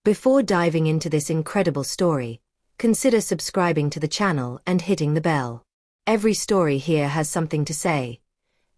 Before diving into this incredible story, consider subscribing to the channel and hitting the bell. Every story here has something to say,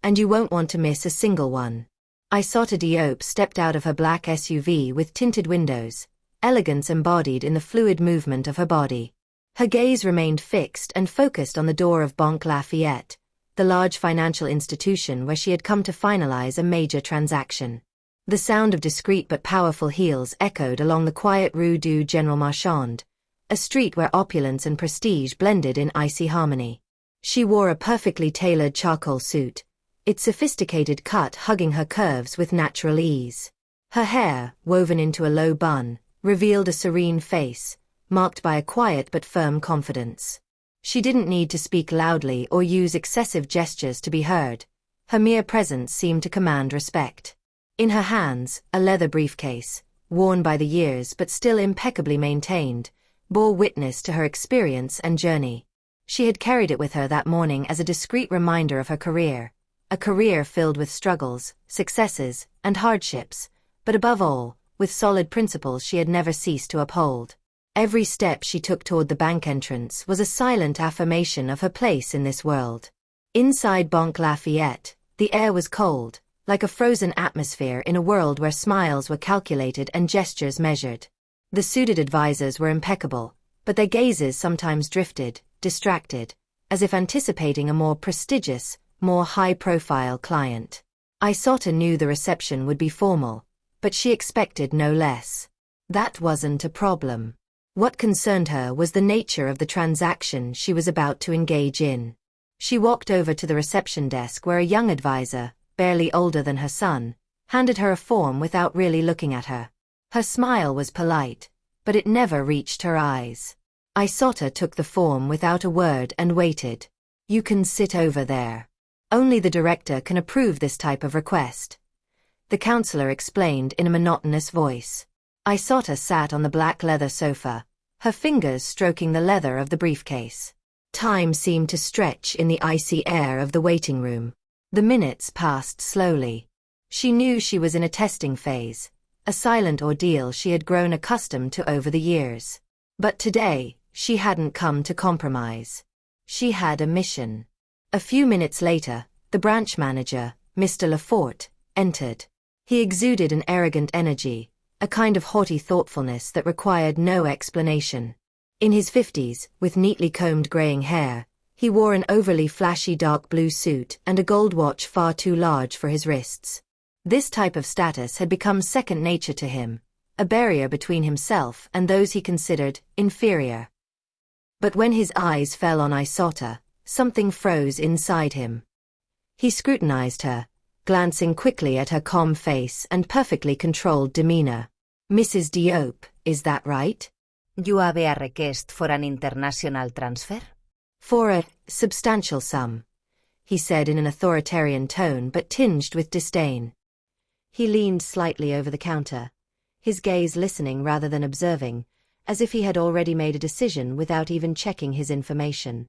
and you won't want to miss a single one. Aissata Diop stepped out of her black SUV with tinted windows, elegance embodied in the fluid movement of her body. Her gaze remained fixed and focused on the door of Banque Lafayette, the large financial institution where she had come to finalize a major transaction. The sound of discreet but powerful heels echoed along the quiet Rue du General Marchand, a street where opulence and prestige blended in icy harmony. She wore a perfectly tailored charcoal suit, its sophisticated cut hugging her curves with natural ease. Her hair, woven into a low bun, revealed a serene face, marked by a quiet but firm confidence. She didn't need to speak loudly or use excessive gestures to be heard. Her mere presence seemed to command respect. In her hands, a leather briefcase, worn by the years but still impeccably maintained, bore witness to her experience and journey. She had carried it with her that morning as a discreet reminder of her career, a career filled with struggles, successes, and hardships, but above all, with solid principles she had never ceased to uphold. Every step she took toward the bank entrance was a silent affirmation of her place in this world. Inside Banque Lafayette, the air was cold, like a frozen atmosphere in a world where smiles were calculated and gestures measured. The suited advisors were impeccable, but their gazes sometimes drifted, distracted, as if anticipating a more prestigious, more high-profile client. Aissata knew the reception would be formal, but she expected no less. That wasn't a problem. What concerned her was the nature of the transaction she was about to engage in. She walked over to the reception desk where a young advisor, barely older than her son, handed her a form without really looking at her. Her smile was polite, but it never reached her eyes. Aissata took the form without a word and waited. "You can sit over there. Only the director can approve this type of request," the counselor explained in a monotonous voice. Aissata sat on the black leather sofa, her fingers stroking the leather of the briefcase. Time seemed to stretch in the icy air of the waiting room. The minutes passed slowly. She knew she was in a testing phase, a silent ordeal she had grown accustomed to over the years. But today, she hadn't come to compromise. She had a mission. A few minutes later, the branch manager, Mr. Lefort, entered. He exuded an arrogant energy, a kind of haughty thoughtfulness that required no explanation. In his 50s, with neatly combed graying hair, he wore an overly flashy dark blue suit and a gold watch far too large for his wrists. This type of status had become second nature to him, a barrier between himself and those he considered inferior. But when his eyes fell on Aissata, something froze inside him. He scrutinized her, glancing quickly at her calm face and perfectly controlled demeanor. "Mrs. Diop, is that right?" "You have a request for an international transfer?" "For a substantial sum," he said in an authoritarian tone but tinged with disdain. He leaned slightly over the counter, his gaze listening rather than observing, as if he had already made a decision without even checking his information.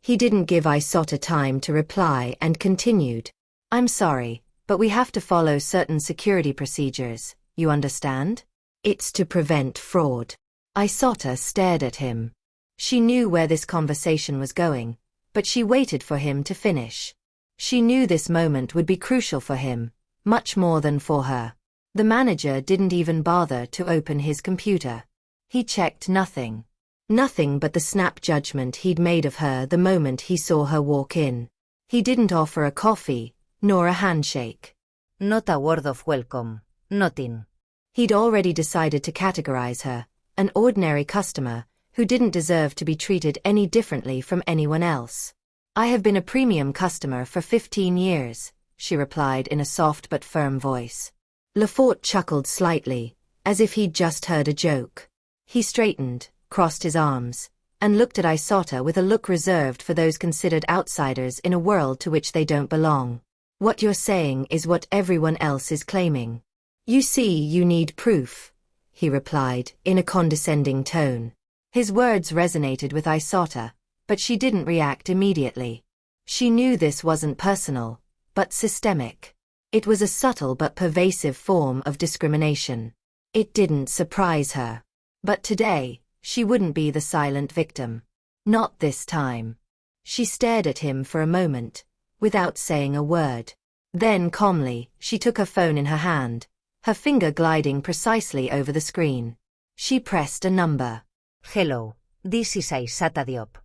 He didn't give Aissata time to reply and continued. "I'm sorry, but we have to follow certain security procedures, you understand? It's to prevent fraud." Aissata stared at him. She knew where this conversation was going, but she waited for him to finish. She knew this moment would be crucial for him, much more than for her. The manager didn't even bother to open his computer. He checked nothing. Nothing but the snap judgment he'd made of her the moment he saw her walk in. He didn't offer a coffee, nor a handshake. "Not a word of welcome, nothing." He'd already decided to categorize her, an ordinary customer, who didn't deserve to be treated any differently from anyone else. "I have been a premium customer for 15 years, she replied in a soft but firm voice. Lefort chuckled slightly, as if he'd just heard a joke. He straightened, crossed his arms, and looked at Aissata with a look reserved for those considered outsiders in a world to which they don't belong. "What you're saying is what everyone else is claiming. You see, you need proof," he replied, in a condescending tone. His words resonated with Aissata, but she didn't react immediately. She knew this wasn't personal, but systemic. It was a subtle but pervasive form of discrimination. It didn't surprise her. But today, she wouldn't be the silent victim. Not this time. She stared at him for a moment, without saying a word. Then calmly, she took her phone in her hand, her finger gliding precisely over the screen. She pressed a number. Hello, this is Aissata Diop.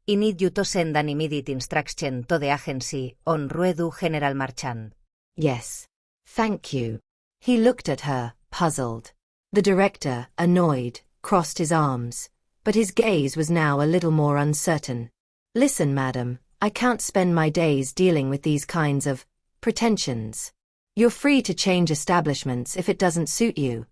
I need you to send an immediate instruction to the agency on Rue du General Marchand. Yes. Thank you. He looked at her, puzzled. The director, annoyed, crossed his arms, but his gaze was now a little more uncertain. Listen, madam, I can't spend my days dealing with these kinds of pretensions. You're free to change establishments if it doesn't suit you,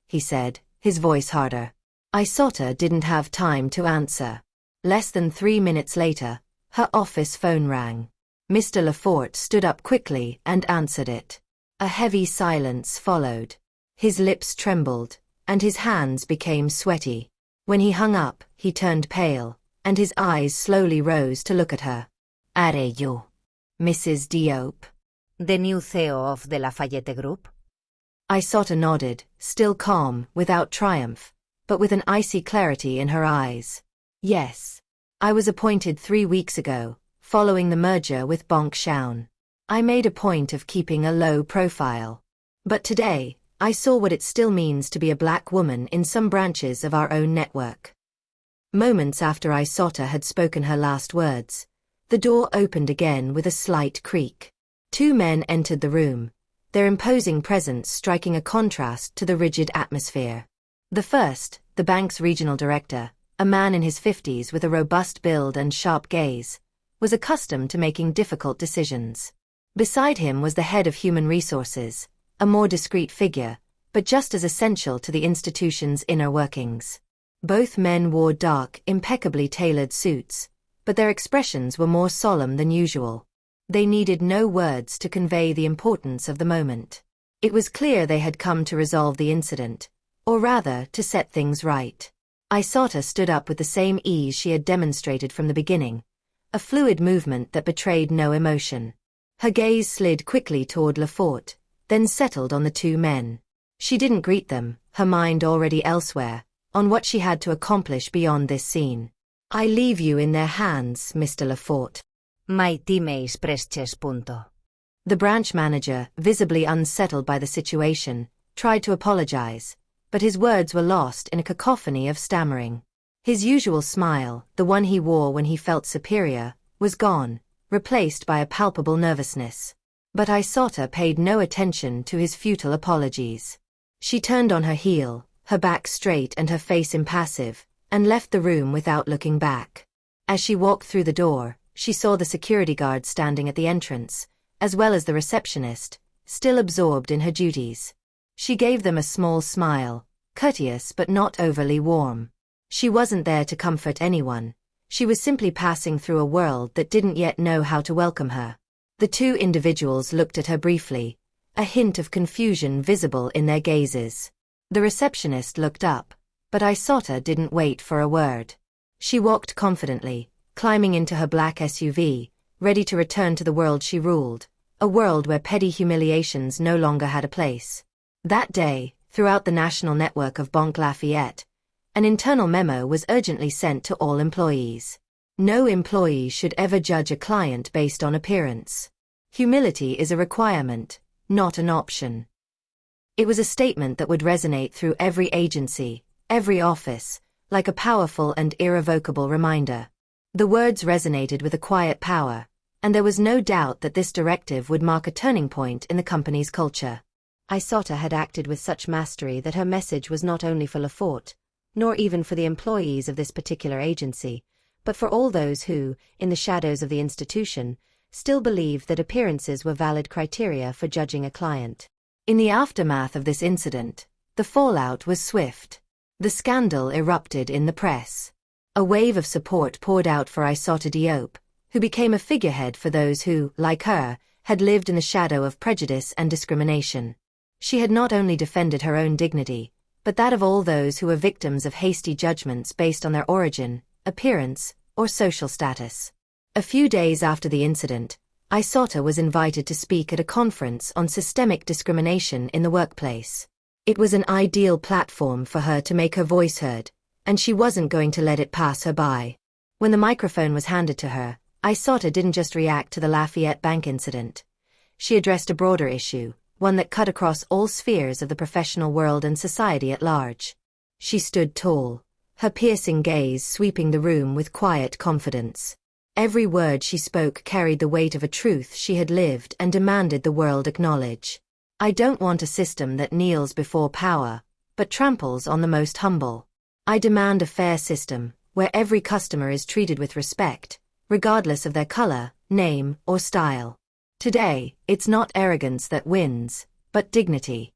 he said, his voice harder. Aissata didn't have time to answer. Less than 3 minutes later, her office phone rang. Mr. Lefort stood up quickly and answered it. A heavy silence followed. His lips trembled, and his hands became sweaty. When he hung up, he turned pale, and his eyes slowly rose to look at her. Are you Mrs. Diop? The new CEO of the Lafayette Group? Aissata nodded, still calm, without triumph, but with an icy clarity in her eyes. Yes. I was appointed 3 weeks ago, following the merger with Banque Schaun. I made a point of keeping a low profile. But today, I saw what it still means to be a black woman in some branches of our own network. Moments after Aissata had spoken her last words, the door opened again with a slight creak. 2 men entered the room, their imposing presence striking a contrast to the rigid atmosphere. The first, the bank's regional director, a man in his 50s with a robust build and sharp gaze, was accustomed to making difficult decisions. Beside him was the head of human resources, a more discreet figure, but just as essential to the institution's inner workings. Both men wore dark, impeccably tailored suits, but their expressions were more solemn than usual. They needed no words to convey the importance of the moment. It was clear they had come to resolve the incident, or rather, to set things right. Aissata stood up with the same ease she had demonstrated from the beginning, a fluid movement that betrayed no emotion. Her gaze slid quickly toward Lefort, then settled on the 2 men. She didn't greet them, her mind already elsewhere, on what she had to accomplish beyond this scene. I leave you in their hands, Mr. Lefort. My team is precious. The branch manager, visibly unsettled by the situation, tried to apologize, but his words were lost in a cacophony of stammering. His usual smile, the one he wore when he felt superior, was gone, replaced by a palpable nervousness. But Aissata paid no attention to his futile apologies. She turned on her heel, her back straight and her face impassive, and left the room without looking back. As she walked through the door, she saw the security guard standing at the entrance, as well as the receptionist, still absorbed in her duties. She gave them a small smile, courteous but not overly warm. She wasn't there to comfort anyone. She was simply passing through a world that didn't yet know how to welcome her. The 2 individuals looked at her briefly, a hint of confusion visible in their gazes. The receptionist looked up, but Aissata didn't wait for a word. She walked confidently, climbing into her black SUV, ready to return to the world she ruled, a world where petty humiliations no longer had a place. That day, throughout the national network of Banque Lafayette, an internal memo was urgently sent to all employees. No employee should ever judge a client based on appearance. Humility is a requirement, not an option. It was a statement that would resonate through every agency, every office, like a powerful and irrevocable reminder. The words resonated with a quiet power, and there was no doubt that this directive would mark a turning point in the company's culture. Aissata had acted with such mastery that her message was not only for Lefort, nor even for the employees of this particular agency, but for all those who, in the shadows of the institution, still believed that appearances were valid criteria for judging a client. In the aftermath of this incident, the fallout was swift. The scandal erupted in the press. A wave of support poured out for Aissata Diop, who became a figurehead for those who, like her, had lived in the shadow of prejudice and discrimination. She had not only defended her own dignity, but that of all those who were victims of hasty judgments based on their origin, appearance, or social status. A few days after the incident, Aissata was invited to speak at a conference on systemic discrimination in the workplace. It was an ideal platform for her to make her voice heard, and she wasn't going to let it pass her by. When the microphone was handed to her, Isota didn't just react to the Lafayette Bank incident. She addressed a broader issue, one that cut across all spheres of the professional world and society at large. She stood tall, her piercing gaze sweeping the room with quiet confidence. Every word she spoke carried the weight of a truth she had lived and demanded the world acknowledge. I don't want a system that kneels before power, but tramples on the most humble. I demand a fair system, where every customer is treated with respect, regardless of their color, name, or style. Today, it's not arrogance that wins, but dignity.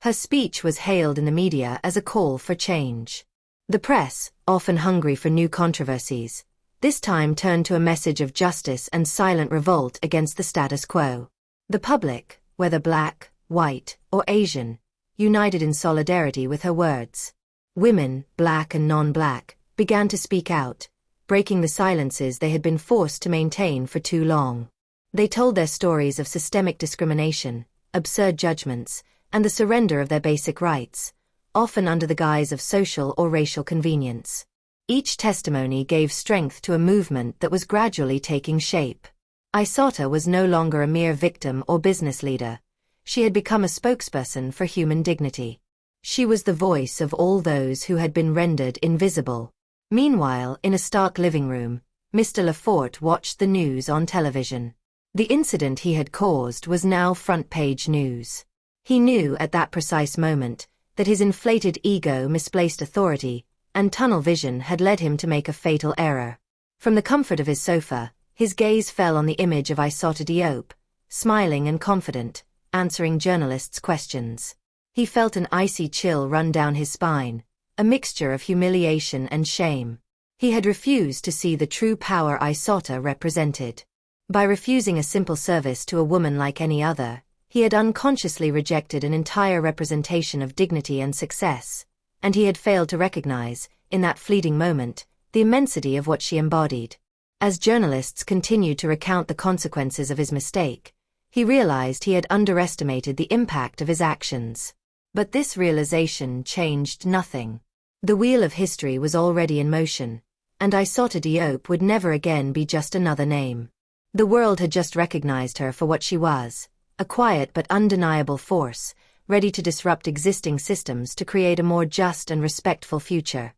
Her speech was hailed in the media as a call for change. The press, often hungry for new controversies, this time turned to a message of justice and silent revolt against the status quo. The public, whether black, white, or Asian, united in solidarity with her words. Women, black and non-black, began to speak out, breaking the silences they had been forced to maintain for too long. They told their stories of systemic discrimination, absurd judgments, and the surrender of their basic rights, often under the guise of social or racial convenience. Each testimony gave strength to a movement that was gradually taking shape. Isota was no longer a mere victim or business leader. She had become a spokesperson for human dignity. She was the voice of all those who had been rendered invisible. Meanwhile, in a Stark living room, Mr. Lafort watched the news on television. The incident he had caused was now front-page news. He knew at that precise moment that his inflated ego, misplaced authority, and tunnel vision had led him to make a fatal error. From the comfort of his sofa, his gaze fell on the image of Isota Diop, smiling and confident, answering journalists' questions. He felt an icy chill run down his spine, a mixture of humiliation and shame. He had refused to see the true power Isota represented. By refusing a simple service to a woman like any other, he had unconsciously rejected an entire representation of dignity and success, and he had failed to recognize, in that fleeting moment, the immensity of what she embodied. As journalists continued to recount the consequences of his mistake, he realized he had underestimated the impact of his actions. But this realization changed nothing. The wheel of history was already in motion, and Isota Diop would never again be just another name. The world had just recognized her for what she was, a quiet but undeniable force, ready to disrupt existing systems to create a more just and respectful future.